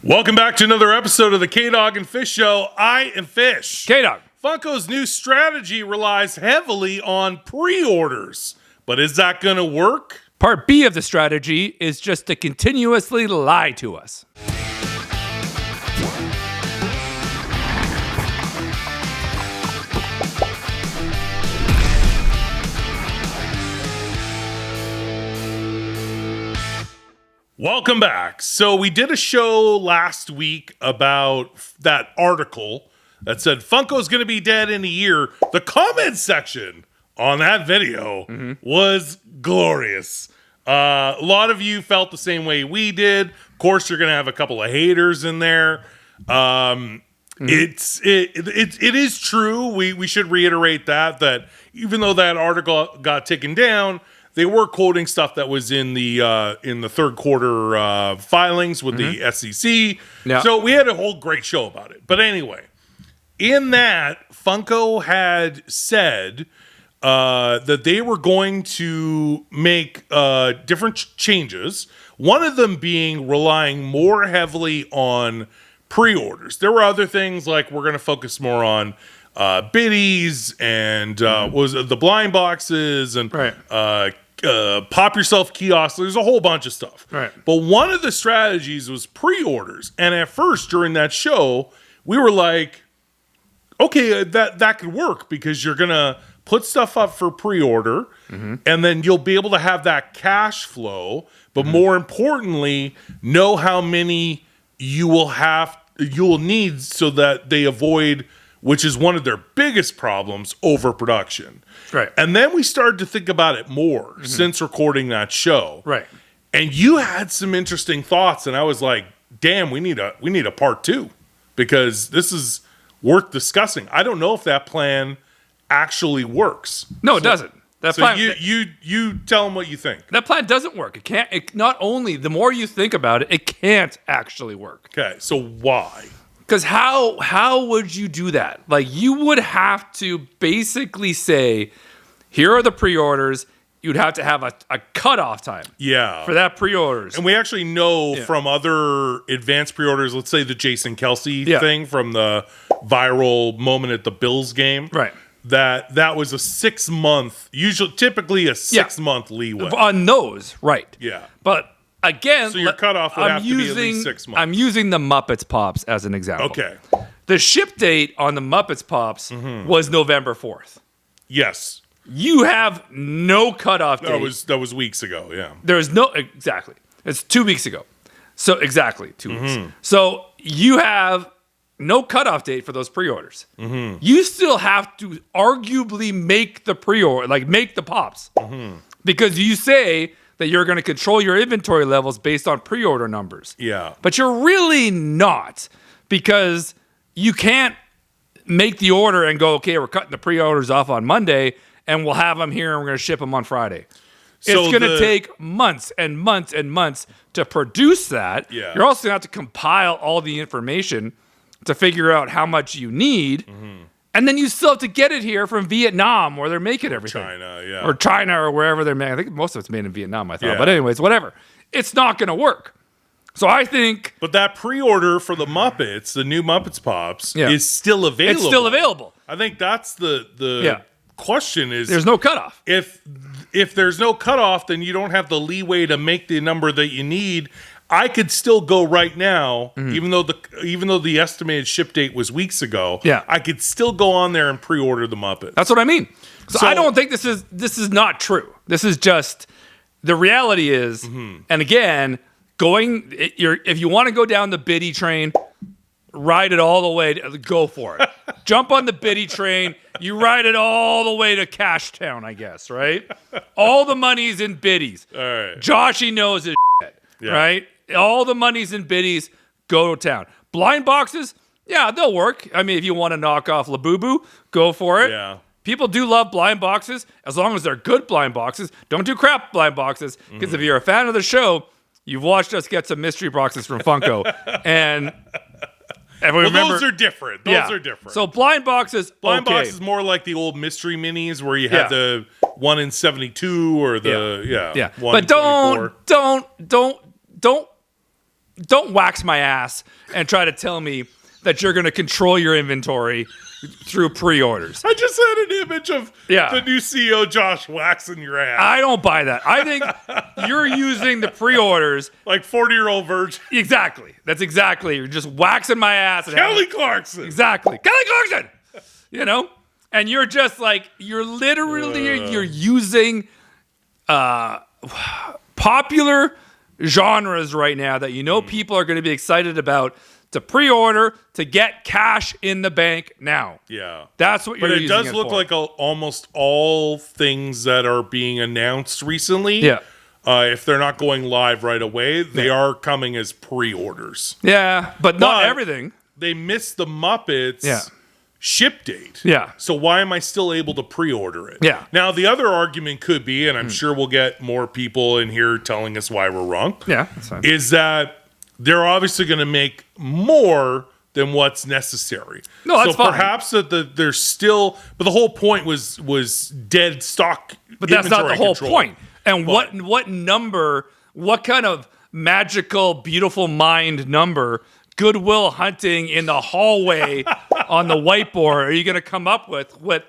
Welcome back to another episode of the K-Dog&Fish Show. I am Fish. K-Dog. Funko's new strategy relies heavily on pre-orders. But is that going to work? Part B of the strategy is just to continuously lie to us. Welcome back. So we did a show last week about that article that said Funko's going to be dead in a year. The comment section on that video was glorious. A lot of you felt the same way we did. Of course, you're going to have a couple of haters in there. It is true. We should reiterate that even though that article got taken down, they were quoting stuff that was in the third quarter filings with the SEC. Yeah. So we had a whole great show about it. But anyway, in that, Funko had said that they were going to make different changes. One of them being relying more heavily on pre-orders. There were other things like we're going to focus more on biddies and was the blind boxes and pop yourself kiosks. There's a whole bunch of stuff. Right. But one of the strategies was pre-orders. And at first during that show, we were like, okay, that could work because you're going to put stuff up for pre-order and then you'll be able to have that cash flow. But more importantly, know how many you'll need so that they avoid, which is one of their biggest problems, overproduction. Right. And then we started to think about it more since recording that show. Right. And you had some interesting thoughts, and I was like, damn, we need a part 2 because this is worth discussing. I don't know if that plan actually works. No, it doesn't. That So plan, you tell them what you think. that plan doesn't work. It can't. It, not only the more you think about it, it can't actually work. Okay, so why? Because how would you do that? Like, you would have to basically say, here are the pre-orders. You'd have to have a cutoff time for that pre-orders. And we actually know from other advanced pre-orders, let's say the Jason Kelsey thing from the viral moment at the Bills game, Right. that was a 6 month, typically a 6 month leeway. On those, right. Yeah. But again, So your cutoff would have to be at least 6 months. I'm using the Muppets Pops as an example. Okay. The ship date on the Muppets Pops was November 4th. Yes. You have no cutoff date. That was weeks ago, yeah. There's no, exactly. It's 2 weeks ago. So exactly 2 weeks. So you have no cutoff date for those pre-orders. You still have to arguably make the pre-order, like make the pops. Because you say that you're going to control your inventory levels based on pre-order numbers. Yeah. But you're really not, because you can't make the order and go, okay, we're cutting the pre-orders off on Monday and we'll have them here and we're going to ship them on Friday. So it's going to take months and months and months to produce that. Yeah. You're also going to have to compile all the information to figure out how much you need. And then you still have to get it here from Vietnam where they're making everything. China, yeah. Or China or wherever they're making. I think most of it's made in Vietnam, I thought. Yeah. But anyways, whatever. It's not going to work. So I think But that pre-order for the Muppets, the new Muppets Pops, is still available. it's still available. I think that's the question is, There's no cutoff. if there's no cutoff, then you don't have the leeway to make the number that you need. I could still go right now, even though the estimated ship date was weeks ago. Yeah. I could still go on there and pre-order the Muppets. That's what I mean. So So- I don't think this is not true. This is just the reality is, and again, if you want to go down the biddy train, ride it all the way. Go for it. Jump on the biddy train. You ride it all the way to Cash Town, I guess, right? All the money's in biddies. All right. Joshy knows his shit, right? All the money's in biddies. Go to town. Blind boxes, yeah, they'll work. I mean, if you want to knock off Labubu, go for it. Yeah. People do love blind boxes as long as they're good blind boxes. Don't do crap blind boxes, because if you're a fan of the show, you've watched us get some mystery boxes from Funko. and remember, those are different. Those are different. So blind boxes, Blind okay. box is more like the old mystery minis where you had the 1 in 72 or the 1 Yeah. in But 24. don't don't wax my ass and try to tell me that you're going to control your inventory through pre-orders. I just had an image of the new CEO Josh waxing your ass. I don't buy that. I think you're using the pre-orders like 40-year-old virgin. Exactly. That's exactly. You're just waxing my ass. Kelly Clarkson. Exactly. Kelly Clarkson. You know? And you're just like, you're literally, you're using popular genres right now that people are going to be excited about to pre-order to get cash in the bank now. Yeah. That's what you're using it for. But it does look like almost all things that are being announced recently. Yeah. If they're not going live right away, they are coming as pre-orders. Yeah, but not everything. They missed the Muppets ship date. Yeah. So why am I still able to pre-order it? Yeah. Now, the other argument could be, and I'm sure we'll get more people in here telling us why we're wrong. Yeah, that's fine. Is that they're obviously going to make more than what's necessary. No, that's fine. So perhaps that there's still, but the whole point was dead stock. But that's not the whole point. And But what number, what kind of magical, beautiful mind number, Goodwill Hunting in the hallway on the whiteboard are you going to come up with? We're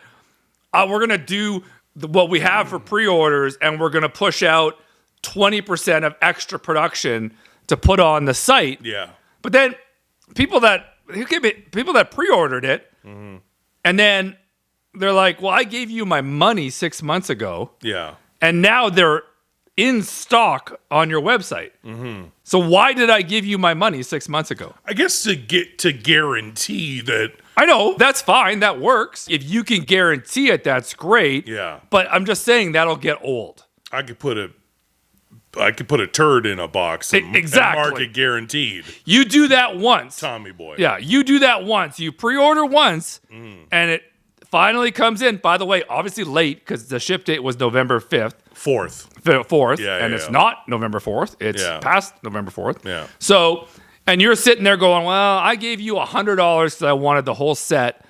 going to do what we have for pre-orders, and we're going to push out 20% of extra production to put on the site. Yeah. But then people that pre-ordered it, and then they're like, well, I gave you my money 6 months ago. Yeah. And now they're in stock on your website. So why did I give you my money 6 months ago? I guess to guarantee that. I know, that's fine. That works. If you can guarantee it, that's great. Yeah. But I'm just saying that'll get old. I could put a turd in a box and mark it guaranteed. You do that once. Tommy boy. Yeah, you do that once. You pre-order once, and it finally comes in. By the way, obviously late because the ship date was November 5th. 4th. Yeah, it's not November 4th. It's past November 4th. Yeah. So, and you're sitting there going, well, I gave you $100 because I wanted the whole set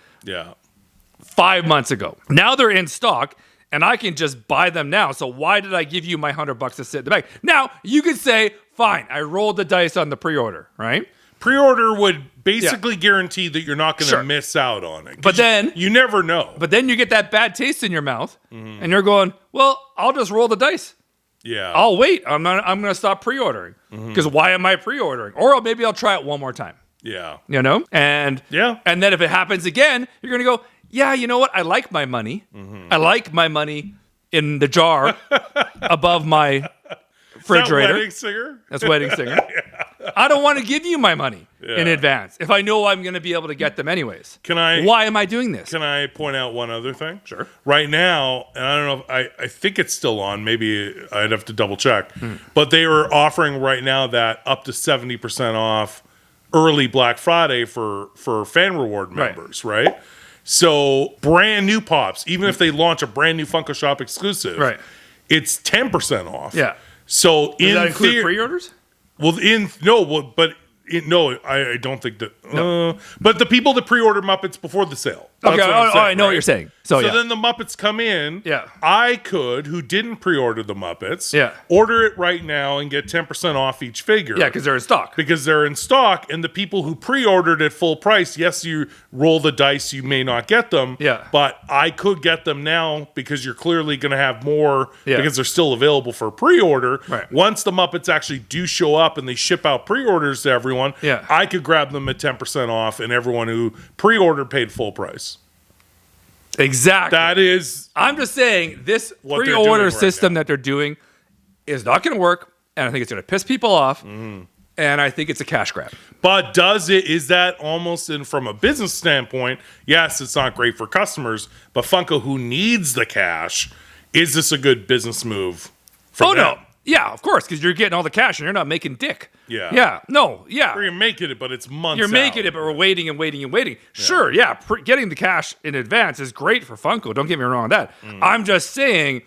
5 months ago. Now they're in stock, and I can just buy them now. So why did I give you my $100 to sit in the bag? Now, you could say, fine, I rolled the dice on the pre-order, right? Pre-order would basically guarantee that you're not going to miss out on it. But then you never know. But then you get that bad taste in your mouth, and you're going, well, I'll just roll the dice. Yeah. I'll wait. I'm going to stop pre-ordering because why am I pre-ordering? Or maybe I'll try it one more time. Yeah. You know? And then if it happens again, you're going to go, yeah, you know what? I like my money. I like my money in the jar above my refrigerator. Wedding singer? That's wedding singer. I don't want to give you my money in advance if I know I'm going to be able to get them anyways. Why am I doing this? Can I point out one other thing? Sure. Right now, and I don't know if I think it's still on. Maybe I'd have to double check. But they were offering right now that up to 70% off early Black Friday for fan reward members, right? So brand new pops, even if they launch a brand new Funko Shop exclusive, it's 10% off. Yeah. So does that include pre-orders? Well, I don't think that. But the people that pre-order Muppets before the sale. Okay, I know what you're saying. So then the Muppets come in. Yeah. I could, who didn't pre-order the Muppets, order it right now and get 10% off each figure. Yeah, because they're in stock. Because they're in stock, and the people who pre-ordered at full price, yes, you roll the dice, you may not get them. Yeah. But I could get them now because you're clearly going to have more because they're still available for pre-order. Right. Once the Muppets actually do show up and they ship out pre-orders to everyone, I could grab them at 10% off, and everyone who pre-ordered paid full price. Exactly. That is. I'm just saying this pre-order system that they're doing is not going to work, and I think it's going to piss people off, and I think it's a cash grab. But is that almost from a business standpoint? Yes, it's not great for customers, but Funko, who needs the cash, is this a good business move for them? No. Yeah, of course, because you're getting all the cash and you're not making dick. Yeah. Yeah. No. Yeah. You're making it, but it's months. You're making it, but we're waiting and waiting and waiting. Sure. Yeah. Getting the cash in advance is great for Funko. Don't get me wrong on that. I'm just saying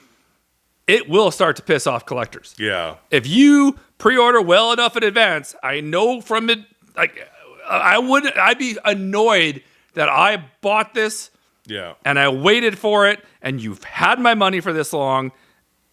it will start to piss off collectors. Yeah. If you pre-order well enough in advance, I know from it. Like, I'd be annoyed that I bought this. Yeah. And I waited for it, and you've had my money for this long,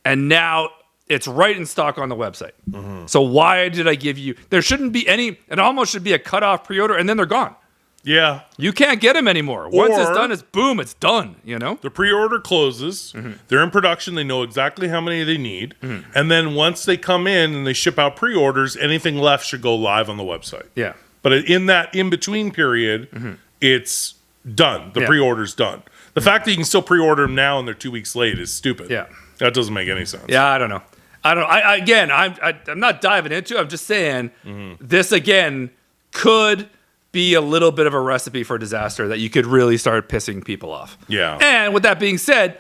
and now It's right in stock on the website. So why did I give you? There shouldn't be any. It almost should be a cutoff pre-order, and then they're gone. Yeah. You can't get them anymore. Once it's done, it's boom. It's done. The pre-order closes. They're in production. They know exactly how many they need. And then once they come in and they ship out pre-orders, anything left should go live on the website. Yeah. But in that in-between period, it's done. The pre-order's done. The fact that you can still pre-order them now and they're 2 weeks late is stupid. Yeah. That doesn't make any sense. Yeah, I don't know. I'm not diving into it. I'm just saying this, again, could be a little bit of a recipe for disaster that you could really start pissing people off. Yeah. And with that being said,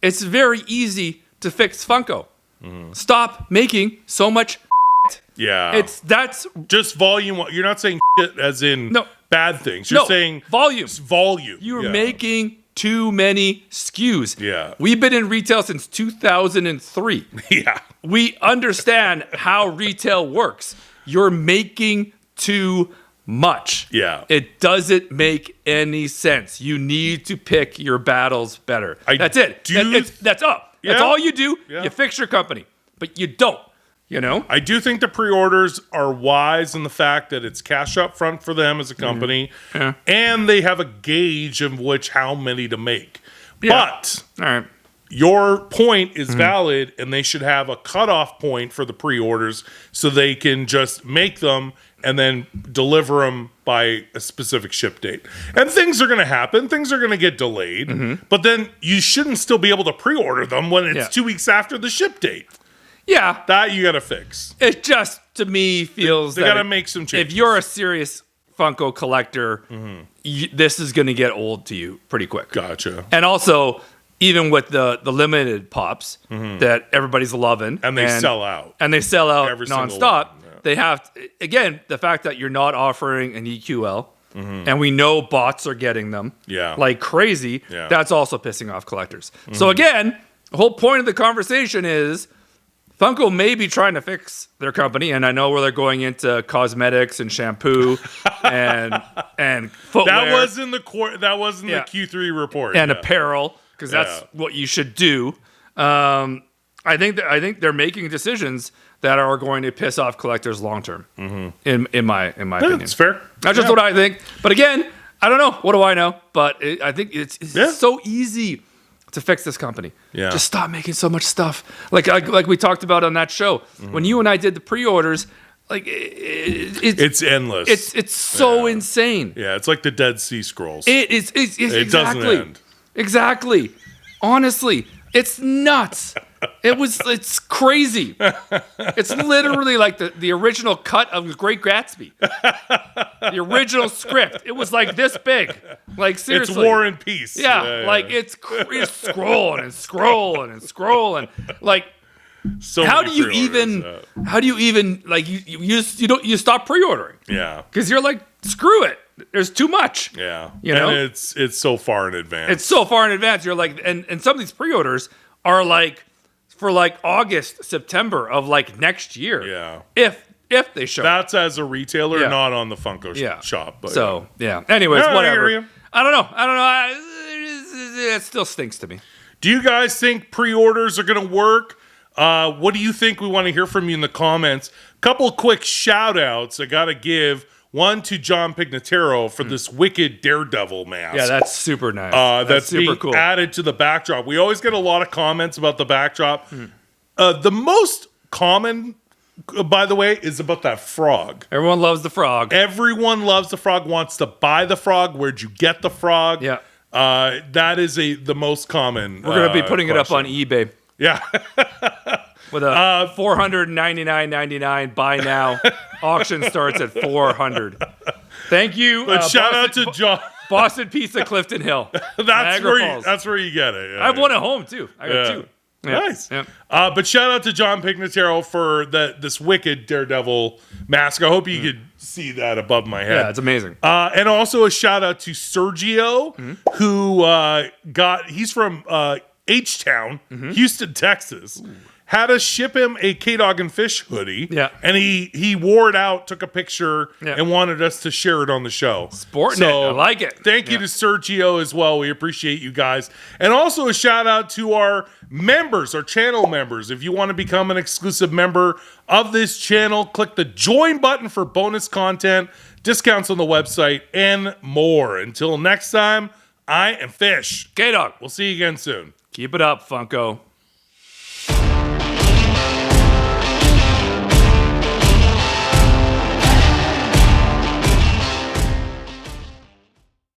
it's very easy to fix Funko. Stop making so much Yeah. That's just volume. You're not saying shit as in bad things. You're saying volume. Volume. You're making too many SKUs. Yeah. We've been in retail since 2003. Yeah. We understand how retail works. You're making too much. Yeah. It doesn't make any sense. You need to pick your battles better. That's it. That's up. Yeah. That's all you do. Yeah. You fix your company. But you don't. I do think the pre-orders are wise in the fact that it's cash up front for them as a company, and they have a gauge of how many to make. Yeah. But all right. Your point is valid, and they should have a cutoff point for the pre-orders so they can just make them and then deliver them by a specific ship date. And things are going to happen. Things are going to get delayed. But then you shouldn't still be able to pre-order them when it's 2 weeks after the ship date. Yeah. That you got to fix. It just, to me, feels they got to make some changes. If you're a serious Funko collector, this is going to get old to you pretty quick. Gotcha. And also, even with the limited pops that everybody's loving. And they sell out. And they sell out every nonstop. They have, again, the fact that you're not offering an EQL, and we know bots are getting them like crazy, that's also pissing off collectors. So again, the whole point of the conversation is Funko may be trying to fix their company, and I know where they're going into cosmetics and shampoo and footwear. That was in the the Q3 report. And apparel, because that's what you should do. I think they're making decisions that are going to piss off collectors long term. In my opinion, it's fair. That's just what I think. But again, I don't know. What do I know? But I think it's so easy to fix this company. Yeah. Just stop making so much stuff. Like we talked about on that show. When you and I did the pre-orders, it's endless. It's so insane. Yeah, it's like the Dead Sea Scrolls. It is exactly. It doesn't end. Exactly. Honestly, it's nuts. It's crazy. It's literally like the original cut of Great Gatsby. The original script. It was like this big. Like seriously. It's War and Peace. Yeah. It's scrolling and scrolling and scrolling. Like so how do you even like you stop pre-ordering? Yeah. Because you're like, screw it. There's too much. Yeah. And it's so far in advance. It's so far in advance. You're like, and some of these pre-orders are like for like August, September of like next year. Yeah. If they show. That's as a retailer, not on the Funko shop. But Anyways, whatever. I don't know. It still stinks to me. Do you guys think pre-orders are going to work? What do you think? We want to hear from you in the comments. Couple quick shout outs I got to give. One to John Pignataro for this wicked Daredevil mask. Yeah, that's super nice. That's super being cool. Added to the backdrop. We always get a lot of comments about the backdrop. The most common, by the way, is about that frog. Everyone loves the frog. Everyone loves the frog, wants to buy the frog. Where'd you get the frog? Yeah. That is the most common. We're going to be putting it up on eBay. Yeah. With a $499.99 buy now. Auction starts at $400. Thank you. But shout out to John. Boston Pizza, Clifton Hill. That's where you get it. Yeah, I have one at home too. I got two. Yeah. Nice. Yeah. But shout out to John Pignataro for this wicked Daredevil mask. I hope you could see that above my head. Yeah, it's amazing. And also a shout out to Sergio, who he's from H-Town, Houston, Texas. had us ship him a K-Dog&Fish hoodie. Yeah. And he wore it out, took a picture, Yeah. and wanted us to share it on the show. Sporting it. I like it. Thank you to Sergio as well. We appreciate you guys. And also a shout out to our members, our channel members. If you want to become an exclusive member of this channel, click the join button for bonus content, discounts on the website, and more. Until next time, I am Fish. K-Dog. We'll see you again soon. Keep it up, Funko.